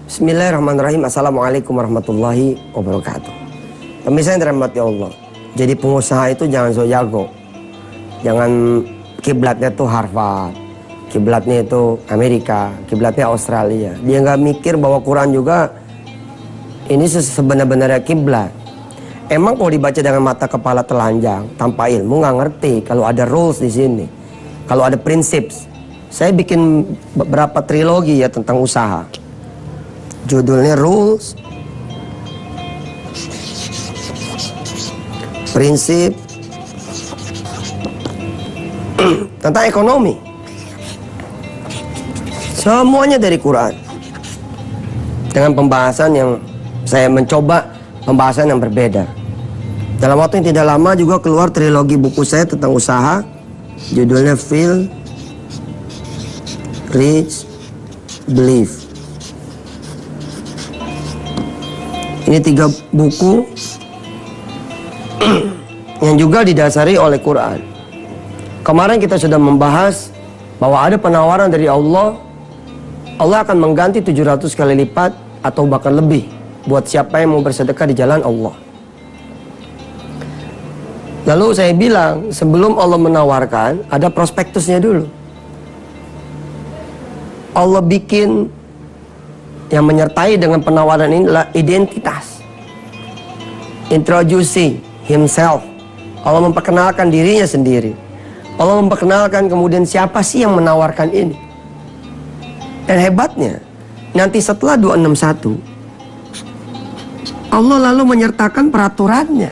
Bismillahirrahmanirrahim. Assalamualaikum warahmatullahi wabarakatuh. Pemirsa yang dirahmati Allah, jadi pengusaha itu jangan so jago. Jangan kiblatnya tuh Harvard, kiblatnya itu Amerika, kiblatnya Australia. Dia nggak mikir bahwa Quran juga ini sebenarnya kiblat. Emang kalau dibaca dengan mata kepala telanjang tanpa ilmu nggak ngerti kalau ada rules di sini, kalau ada prinsip. Saya bikin beberapa trilogi ya tentang usaha. Judulnya Rules, Prinsip, tentang ekonomi. Semuanya dari Quran. Dengan pembahasan yang saya mencoba pembahasan yang berbeda. Dalam waktu yang tidak lama juga keluar trilogi buku saya tentang usaha. Judulnya Feel, Rich, Believe. Ini 3 buku yang juga didasari oleh Quran. Kemarin kita sudah membahas bahwa ada penawaran dari Allah. Allah akan mengganti 700 kali lipat atau bahkan lebih buat siapa yang mau bersedekah di jalan Allah. Lalu saya bilang sebelum Allah menawarkan ada prospektusnya dulu. Allah bikin yang menyertai dengan penawaran ini adalah identitas. Introducing himself. Allah memperkenalkan dirinya sendiri. Allah memperkenalkan kemudian siapa sih yang menawarkan ini. Dan hebatnya, nanti setelah 261, Allah lalu menyertakan peraturannya.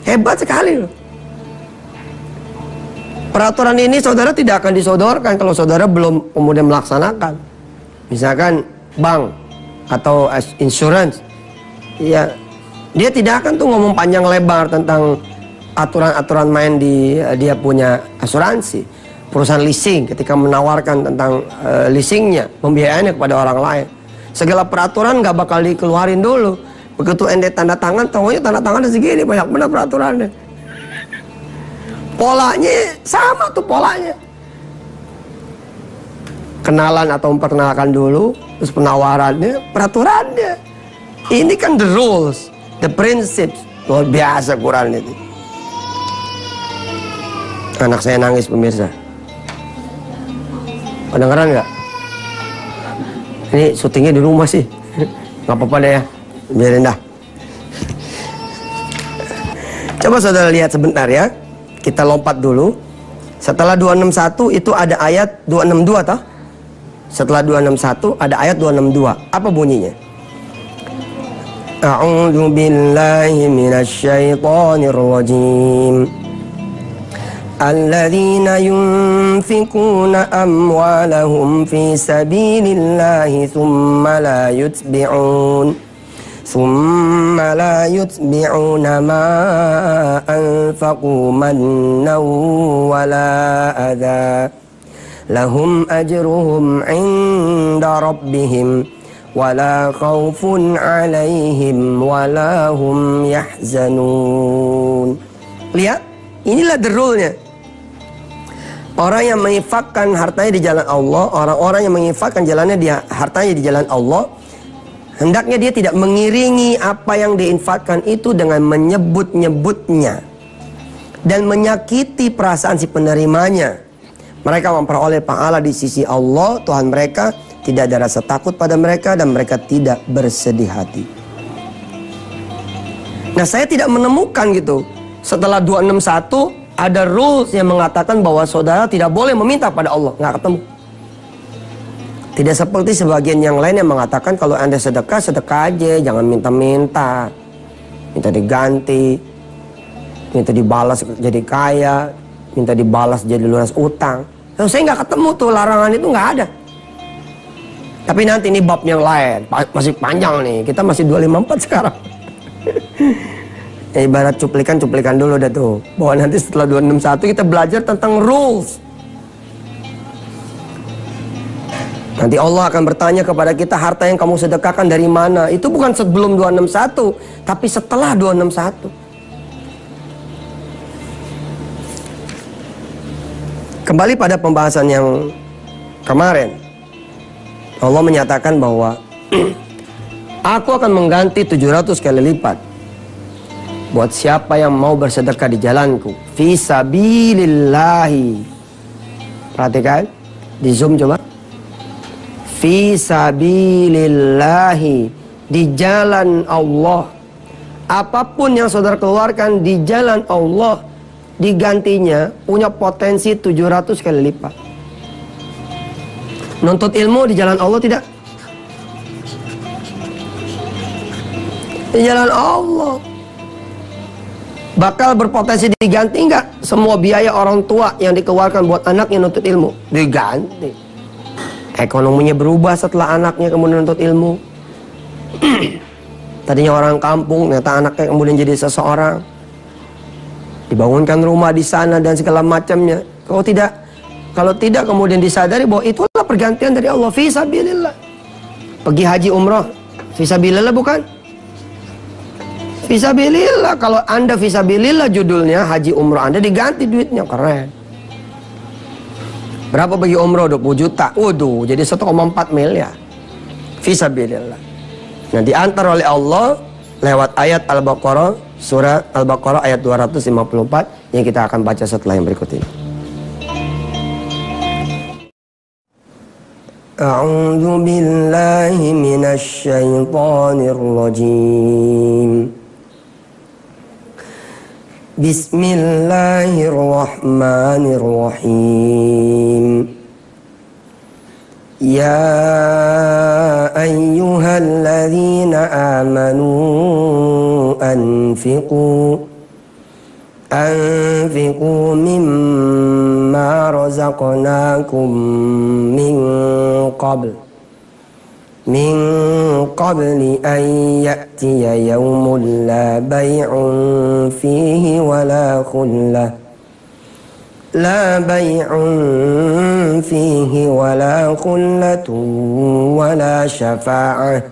Hebat sekali loh. Peraturan ini saudara tidak akan disodorkan kalau saudara belum kemudian melaksanakan. Misalkan bank atau insurance, ya dia tidak akan tuh ngomong panjang lebar tentang aturan-aturan main di dia punya asuransi. Perusahaan leasing ketika menawarkan tentang leasingnya, pembiayaannya kepada orang lain, segala peraturan nggak bakal dikeluarin dulu. Begitu ente tanda tangan, tahunya tanda tangan segini, banyak benar peraturannya. Polanya sama tuh polanya. Kenalan atau memperkenalkan dulu, terus penawarannya, peraturannya. Ini kan the rules, the principles. Luar biasa Quran itu. Anak saya nangis pemirsa. Kedengeran nggak? Ini syutingnya di rumah sih. Nggak apa-apa deh ya, biarin dah. Coba saudara lihat sebentar ya. Kita lompat dulu. Setelah 261 itu ada ayat 262 toh? Setelah 261 ada ayat 262. Apa bunyinya? A'udzu billahi minasy syaithanir rajim. Alladzina yunfikuna amwalahum fi sabilillahi thumma la yutbi'una ma anfaqu mannan wala adha. Lahum ajruhum 'inda rabbihim wala khaufun 'alaihim wala hum yahzanun. Lihat, inilah the rule-nya. Orang yang menginfakkan hartanya di jalan Allah, orang-orang yang menginfakkan hartanya di jalan Allah, hendaknya dia tidak mengiringi apa yang diinfakkan itu dengan menyebut-nyebutnya dan menyakiti perasaan si penerimanya. Mereka memperoleh pahala di sisi Allah, Tuhan mereka, tidak ada rasa takut pada mereka dan mereka tidak bersedih hati. Nah, saya tidak menemukan gitu. Setelah 261 ada rules yang mengatakan bahwa saudara tidak boleh meminta pada Allah, nggak ketemu. Tidak seperti sebagian yang lain yang mengatakan kalau Anda sedekah, sedekah aja, jangan minta-minta. Minta diganti, minta dibalas jadi kaya, minta dibalas jadi lunas utang. Lalu saya nggak ketemu tuh, larangan itu nggak ada. Tapi nanti ini bab yang lain, masih panjang nih, kita masih 254 sekarang. Ya, ibarat cuplikan dulu dah tuh, bahwa nanti setelah 261 kita belajar tentang rules. Nanti Allah akan bertanya kepada kita, harta yang kamu sedekahkan dari mana? Itu bukan sebelum 261, tapi setelah 261. Kembali pada pembahasan yang kemarin, Allah menyatakan bahwa Aku akan mengganti 700 kali lipat buat siapa yang mau bersedekah di jalanku. Fi sabilillahi. Perhatikan. Di zoom coba. Fi sabilillahi. Di jalan Allah. Apapun yang saudara keluarkan di jalan Allah, digantinya punya potensi 700 kali lipat. Nuntut ilmu di jalan Allah tidak? Di jalan Allah bakal berpotensi diganti enggak? Semua biaya orang tua yang dikeluarkan buat anaknya nuntut ilmu diganti. Ekonominya berubah setelah anaknya kemudian nuntut ilmu. Tadinya orang kampung, ternyata anaknya kemudian jadi seseorang, dibangunkan rumah di sana dan segala macamnya. Kalau tidak kemudian disadari bahwa itulah pergantian dari Allah. Fisabilillah. Pergi haji umrah, fisabilillah bukan? Fisabilillah. Kalau Anda fisabilillah judulnya, haji umrah Anda diganti duitnya, keren. Berapa bagi umrah? 20 juta. Waduh, jadi 1,4 miliar. Fisabilillah. Nah, diantar oleh Allah lewat ayat Al-Baqarah, surah Al-Baqarah ayat 254 yang kita akan baca setelah yang berikut ini. A'udzu billahi minasy syaithanir rajim. Bismillahirrahmanirrahim. Ya ayyuhalladzina amanu anfiqu mimma razaqnakum min qabli an ya'tiya yawmun la bay'un fihi wala khullah wala khullatun wala syafa'ah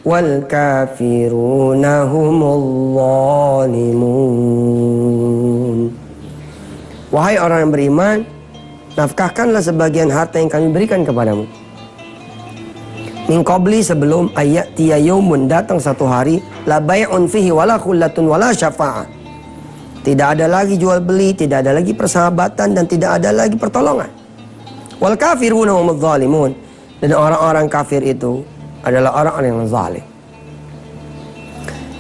wal kafiruna humul zalimun. Wahai orang yang beriman, nafkahkanlah sebagian harta yang kami berikan kepadamu. Min qabli, sebelum ayatiya yaumun, datang satu hari, la bai'un fihi wala khullatun wala syafa'ah. Tidak ada lagi jual beli, tidak ada lagi persahabatan, dan tidak ada lagi pertolongan. Wal kafiruna humul zalimun. Dan orang-orang kafir itu adalah orang-orang yang zalim.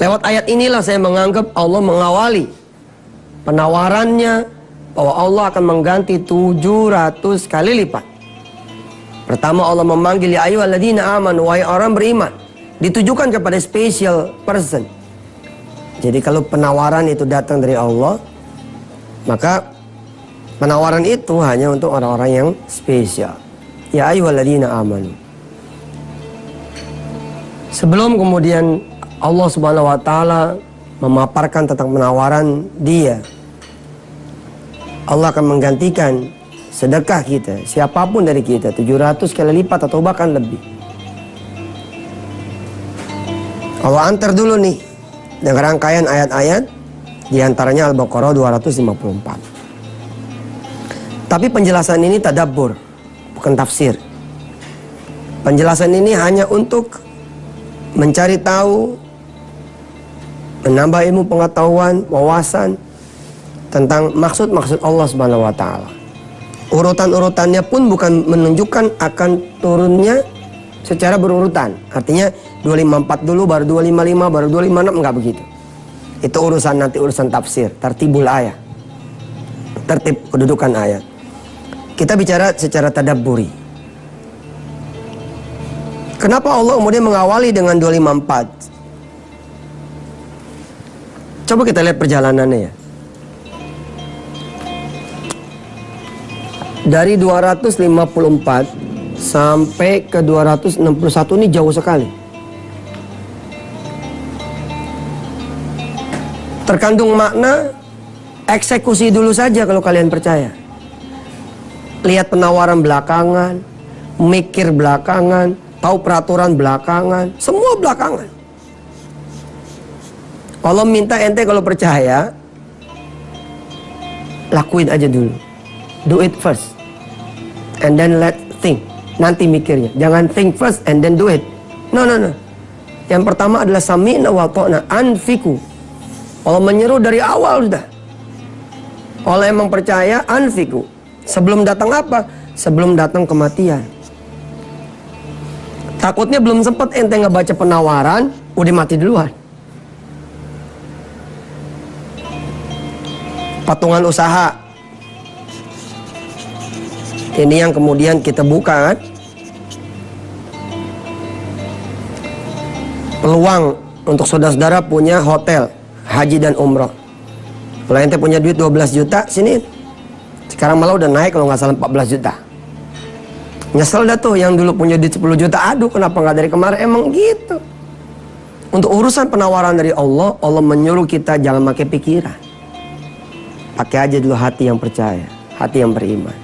Lewat ayat inilah saya menganggap Allah mengawali penawarannya bahwa Allah akan mengganti 700 kali lipat. Pertama Allah memanggil ya ayyuhalladzina amanu, wahai orang beriman, ditujukan kepada special person. Jadi kalau penawaran itu datang dari Allah, maka penawaran itu hanya untuk orang-orang yang spesial. Ya ayyuhalladzina amanu. Sebelum kemudian Allah Subhanahu wa taala memaparkan tentang penawaran Dia, Allah akan menggantikan sedekah kita, siapapun dari kita, 700 kali lipat atau bahkan lebih. Allah antar dulu nih dengan rangkaian ayat-ayat, diantaranya Al-Baqarah 254. Tapi penjelasan ini tadabbur, bukan tafsir. Penjelasan ini hanya untuk mencari tahu, menambah ilmu pengetahuan, wawasan tentang maksud-maksud Allah Subhanahu wa taala. Urutan-urutannya pun bukan menunjukkan akan turunnya secara berurutan. Artinya 254 dulu, baru 255, baru 256, enggak begitu. Itu urusan nanti, urusan tafsir, tertibul ayat, tertib kedudukan ayat. Kita bicara secara tadabburi. Kenapa Allah kemudian mengawali dengan 254? Coba kita lihat perjalanannya ya. Dari 254 sampai ke 261 ini jauh sekali. Terkandung makna eksekusi dulu saja kalau kalian percaya. Lihat penawaran belakangan, mikir belakangan, tahu peraturan belakangan, semua belakangan. Allah minta ente kalau percaya, lakuin aja dulu. Do it first and then let think. Nanti mikirnya. Jangan think first and then do it. No. Yang pertama adalah sami'na wa ta'na, anfiku. Allah menyeru dari awal sudah. Allah emang percaya, anfiku. Sebelum datang apa? Sebelum datang kematian. Takutnya belum sempat ente ngebaca penawaran, udah mati duluan. Patungan usaha. Ini yang kemudian kita buka kan. Peluang untuk saudara-saudara punya hotel, haji dan umroh. Kalau ente punya duit 12 juta, sini. Sekarang malah udah naik kalau nggak salah 14 juta. Nyesel dah tuh yang dulu punya duit 10 juta. Aduh, kenapa nggak dari kemarin? Emang gitu. Untuk urusan penawaran dari Allah, Allah menyuruh kita jangan pakai pikiran. Pakai aja dulu hati yang percaya, hati yang beriman.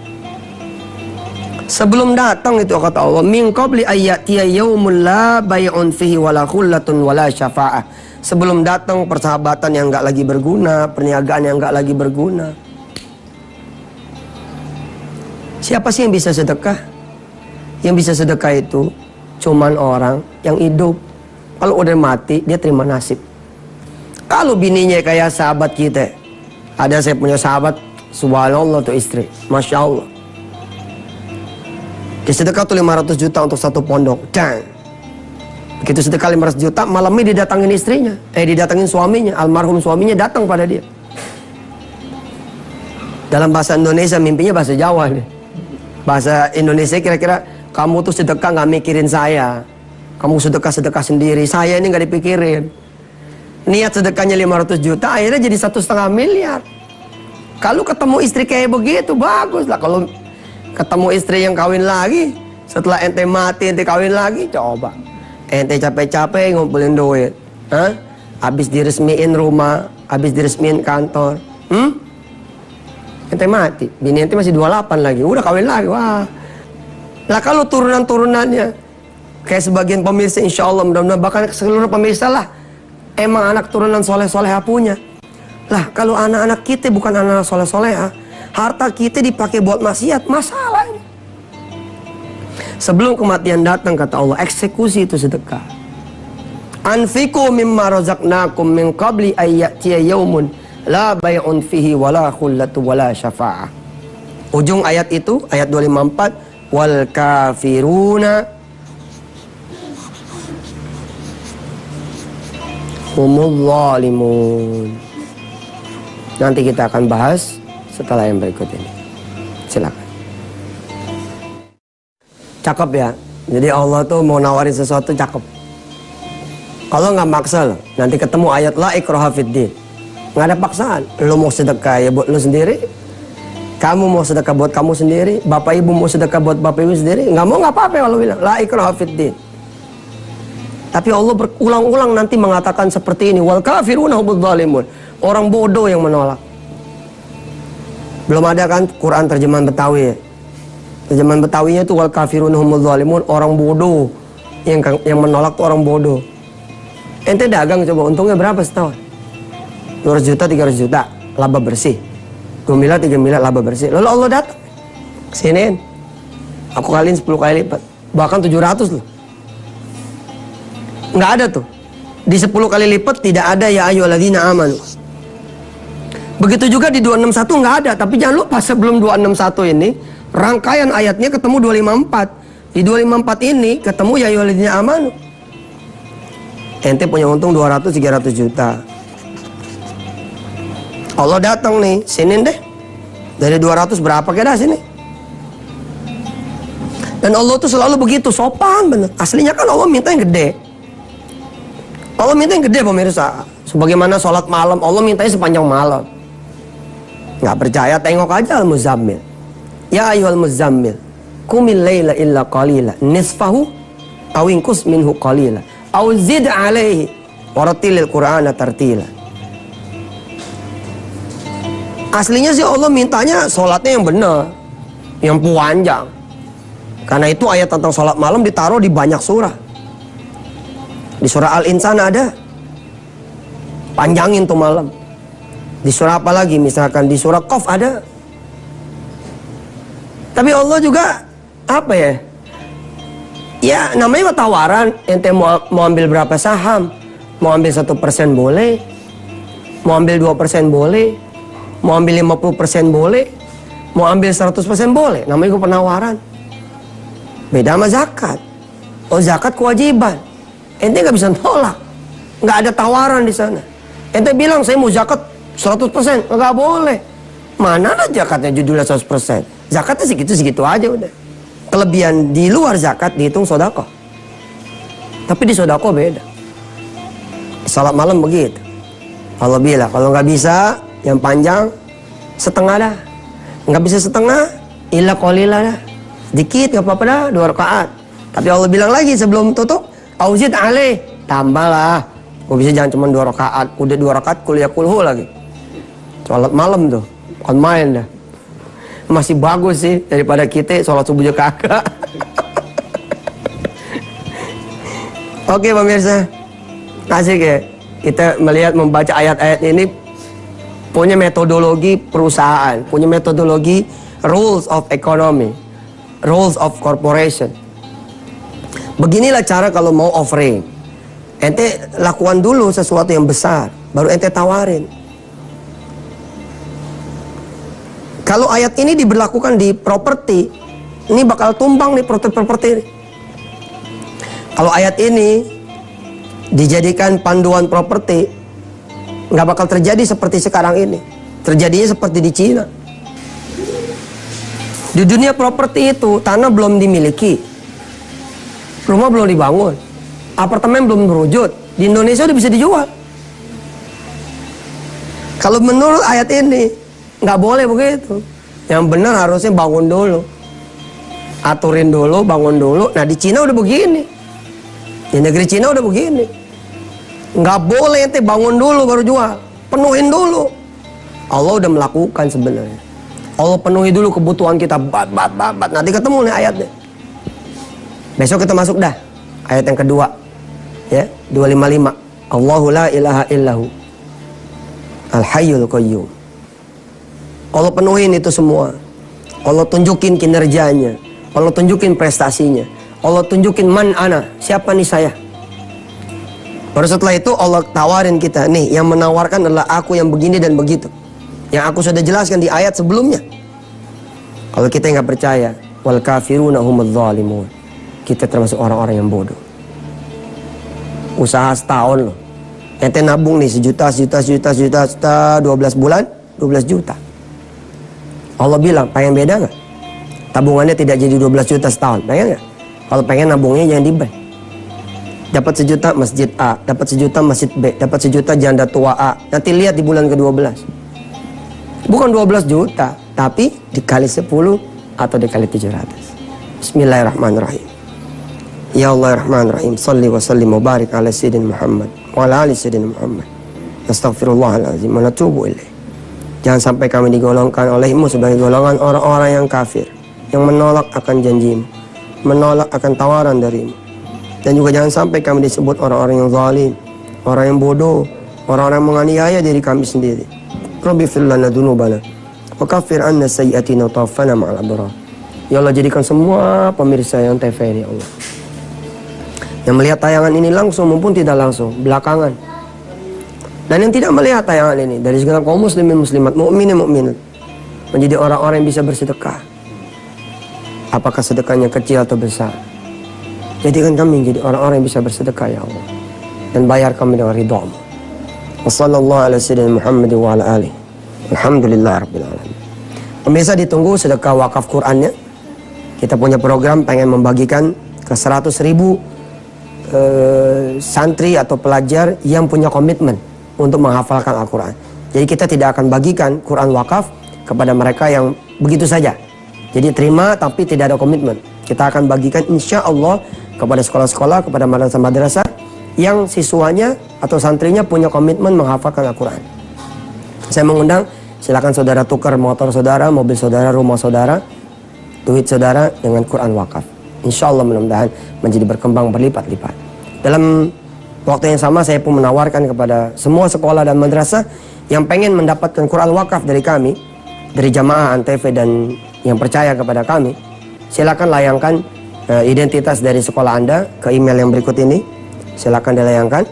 Sebelum datang itu kata Allah, min qabli ayyatiya yaumul la bai'un fihi wala khullatun wala syafa'ah. Sebelum datang persahabatan yang enggak lagi berguna, perniagaan yang enggak lagi berguna. Siapa sih yang bisa sedekah? Yang bisa sedekah itu cuman orang yang hidup. Kalau udah mati, dia terima nasib. Kalau bininya kayak sahabat kita, ada saya punya sahabat, subhanallah tuh istri, masya Allah. Dia sedekah tuh 500 juta untuk satu pondok. Dan begitu sedekah 500 juta, malamnya didatangin istrinya, didatangin suaminya, almarhum suaminya datang pada dia. Dalam bahasa Indonesia, mimpinya bahasa Jawa nih. Bahasa Indonesia kira-kira, kamu tuh sedekah nggak mikirin saya, kamu sedekah sendiri, saya ini nggak dipikirin. Niat sedekahnya 500 juta, akhirnya jadi 1,5 miliar. Kalau ketemu istri kayak begitu, bagus lah. Kalau ketemu istri yang kawin lagi, setelah ente mati, ente kawin lagi, coba. Ente capek-capek ngumpulin duit. Habis diresmiin rumah, habis diresmiin kantor. Ente mati, bini ente masih 28 lagi, udah kawin lagi, wah. Lah kalau turunan-turunannya, kayak sebagian pemirsa insya Allah, mudah-mudahan bahkan seluruh pemirsa lah, emang anak turunan soleh-soleha punya. Lah kalau anak-anak kita bukan anak soleh-soleha, harta kita dipakai buat maksiat, masalahnya. Sebelum kematian datang kata Allah, eksekusi itu sedekah. Anfiku mimma razaqnakum min qabli ayyatiya yaumun la bai'un fihi wala khullatu wala syafa'ah. Ujung ayat itu, ayat 254, wal kafiruna humul zalimun. Nanti kita akan bahas setelah yang berikut ini. Silakan. Cakep ya. Jadi Allah tuh mau nawarin sesuatu cakep. Kalau nggak maksa loh, nanti ketemu ayat la ikraha fiddin. Nggak ada paksaan. Lo mau sedekah ya buat lo sendiri. Kamu mau sedekah buat kamu sendiri. Bapak ibu mau sedekah buat bapak ibu sendiri. Nggak mau nggak apa-apa kalau bilang la ikraha fiddin. Tapi Allah berulang-ulang nanti mengatakan seperti ini. Wal kafiruna humudz zalimun. Orang bodoh yang menolak. Belum ada kan Quran terjemahan Betawi ya? Terjemahan Betawinya itu wal kafirun humul zalimun, orang bodoh. Yang menolak tuh orang bodoh. Ente dagang coba, untungnya berapa setahun? 200 juta, 300 juta, laba bersih. 2 miliar, 3 miliar laba bersih. Lalu Allah datang. Siniin. Aku kaliin 10 kali lipat. Bahkan 700 loh. Nggak ada tuh. Di 10 kali lipat tidak ada ya ayyuhalladzina amanu. Begitu juga di 261 nggak ada, tapi jangan lupa sebelum 261 ini rangkaian ayatnya ketemu 254. Di 254 ini ketemu ya ayyuhalladzina amanu. Ente punya untung 200-300 juta. Allah datang nih, sini deh. Dari 200 berapa kira sini? Dan Allah tuh selalu begitu, sopan bener. Aslinya kan Allah minta yang gede. Allah minta yang gede pemirsa. Sebagaimana sholat malam, Allah mintanya sepanjang malam. Nggak percaya, tengok aja Al-Muzammil. Ya ayyuhal muzammil, qumil laila illa qalila, nisfahu aw inqus minhu qalila, aw zid alaihi warattilil qur'ana tartila. Aslinya sih Allah mintanya sholatnya yang benar, yang panjang. Karena itu ayat tentang sholat malam ditaruh di banyak surah. Di surah Al-Insan ada, panjangin tuh malam. Di surah apa lagi? Misalkan di surah Qaf ada. Tapi Allah juga apa ya? Ya namanya tawaran. Ente mau ambil berapa saham? Mau ambil 1% boleh, mau ambil 2% boleh, mau ambil 50% boleh, mau ambil 100% boleh. Namanya juga penawaran. Beda sama zakat. Oh, zakat kewajiban. Ente nggak bisa nolak. Nggak ada tawaran di sana. Ente bilang saya mau zakat 100%, nggak boleh. Mana ada zakatnya judulnya 100%? Zakatnya segitu-segitu aja udah. Kelebihan di luar zakat dihitung sedekah. Tapi di sedekah beda. Salat malam begitu. Kalau nggak bisa yang panjang setengah dah. Nggak bisa setengah, illa qalila dah. Dikit nggak apa-apa dah, 2 rakaat. Tapi Allah bilang lagi sebelum tutup, auzid alaih, tambahlah. Gue bisa jangan cuma 2 rakaat, udah 2 rakaat kuliah kulhu lagi. Salat malam tuh, bukan main dah. Masih bagus sih daripada kita sholat subuhnya kagak. Oke pemirsa, asik ya. Kita melihat membaca ayat-ayat ini punya metodologi perusahaan, punya metodologi rules of economy, rules of corporation. Beginilah cara kalau mau offering. Ente lakukan dulu sesuatu yang besar, baru ente tawarin. Kalau ayat ini diberlakukan di properti, ini bakal tumbang nih properti ini. Kalau ayat ini dijadikan panduan properti, nggak bakal terjadi seperti sekarang ini. Terjadinya seperti di Cina. Di dunia properti itu, tanah belum dimiliki, rumah belum dibangun, apartemen belum berwujud. Di Indonesia udah bisa dijual. Kalau menurut ayat ini, nggak boleh begitu. Yang benar harusnya bangun dulu, aturin dulu, bangun dulu. Nah di Cina udah begini, di negeri Cina udah begini. Nggak boleh ente bangun dulu baru jual, penuhin dulu. Allah udah melakukan sebenarnya. Allah penuhi dulu kebutuhan kita, bat. Nanti ketemu nih ayatnya. Besok kita masuk dah ayat yang kedua, ya 255. Allahu la ilaha illahu al-hayyul qayyum. Allah penuhin itu semua. Allah tunjukin kinerjanya, Allah tunjukin prestasinya, Allah tunjukin man ana, siapa nih saya. Baru setelah itu Allah tawarin kita, nih yang menawarkan adalah aku yang begini dan begitu, yang aku sudah jelaskan di ayat sebelumnya. Kalau kita nggak percaya, wal kafiruna humudz zalimun, kita termasuk orang-orang yang bodoh. Usaha setahun loh, ente nabung nih sejuta, 12 bulan 12 juta. Allah bilang, pengen beda nggak? Tabungannya tidak jadi 12 juta setahun, pengen nggak? Kalau pengen nabungnya jangan di bank. Dapat 1 juta masjid A, dapat 1 juta masjid B, dapat 1 juta janda tua A. Nanti lihat di bulan ke-12. Bukan 12 juta, tapi dikali 10 atau dikali 700. Bismillahirrahmanirrahim. Ya Allah Rahman Rahim, salli wa sallim wa barik ala sayyidina Muhammad wa ala ali sayyidina Muhammad. Astaghfirullahaladzim wa natubu ilaih. Jangan sampai kami digolongkan olehmu sebagai golongan orang-orang yang kafir, yang menolak akan janjimu, menolak akan tawaran darimu. Dan juga jangan sampai kami disebut orang-orang yang zalim, orang yang bodoh, orang-orang yang menganiaya diri kami sendiri. Rabbi fir lana dzunubana wa kaffir 'anna sayyi'atina wa tawaffana ma'al abrar. Ya Allah, jadikan semua pemirsa yang TV ini, ya Allah, yang melihat tayangan ini langsung maupun tidak langsung, belakangan, dan yang tidak melihat tayangan ini, dari segala kaum muslimin muslimat, mukminin mukminat, menjadi orang-orang yang bisa bersedekah. Apakah sedekahnya kecil atau besar, jadikan kami menjadi orang-orang yang bisa bersedekah, ya Allah, dan bayar kami dengan ridha-Mu. Wassallallahu ala sayyidina Muhammad wa ala alihi. Alhamdulillahirabbil alamin. Pemirsa, ditunggu sedekah wakaf Qur'annya. Kita punya program pengen membagikan ke 100.000 santri atau pelajar yang punya komitmen untuk menghafalkan Al-Quran. Jadi kita tidak akan bagikan Quran wakaf kepada mereka yang begitu saja. Jadi terima tapi tidak ada komitmen. Kita akan bagikan insya Allah kepada sekolah-sekolah, kepada madrasah-madrasah yang siswanya atau santrinya punya komitmen menghafalkan Al-Quran. Saya mengundang, silakan saudara tukar motor saudara, mobil saudara, rumah saudara, duit saudara dengan Quran wakaf. Insya Allah mudah-mudahan menjadi berkembang berlipat-lipat. Dalam waktu yang sama saya pun menawarkan kepada semua sekolah dan madrasah yang pengen mendapatkan Quran wakaf dari kami, dari jamaah Antv dan yang percaya kepada kami, silakan layangkan identitas dari sekolah Anda ke email yang berikut ini. Silakan dilayangkan.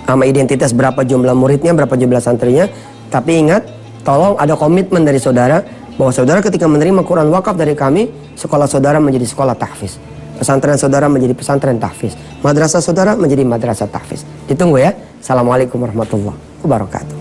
Nama identitas, berapa jumlah muridnya, berapa jumlah santrinya. Tapi ingat, tolong ada komitmen dari saudara bahwa saudara ketika menerima Quran wakaf dari kami, sekolah saudara menjadi sekolah tahfiz, pesantren saudara menjadi pesantren tahfiz, madrasah saudara menjadi madrasah tahfiz. Ditunggu ya. Assalamualaikum warahmatullahi wabarakatuh.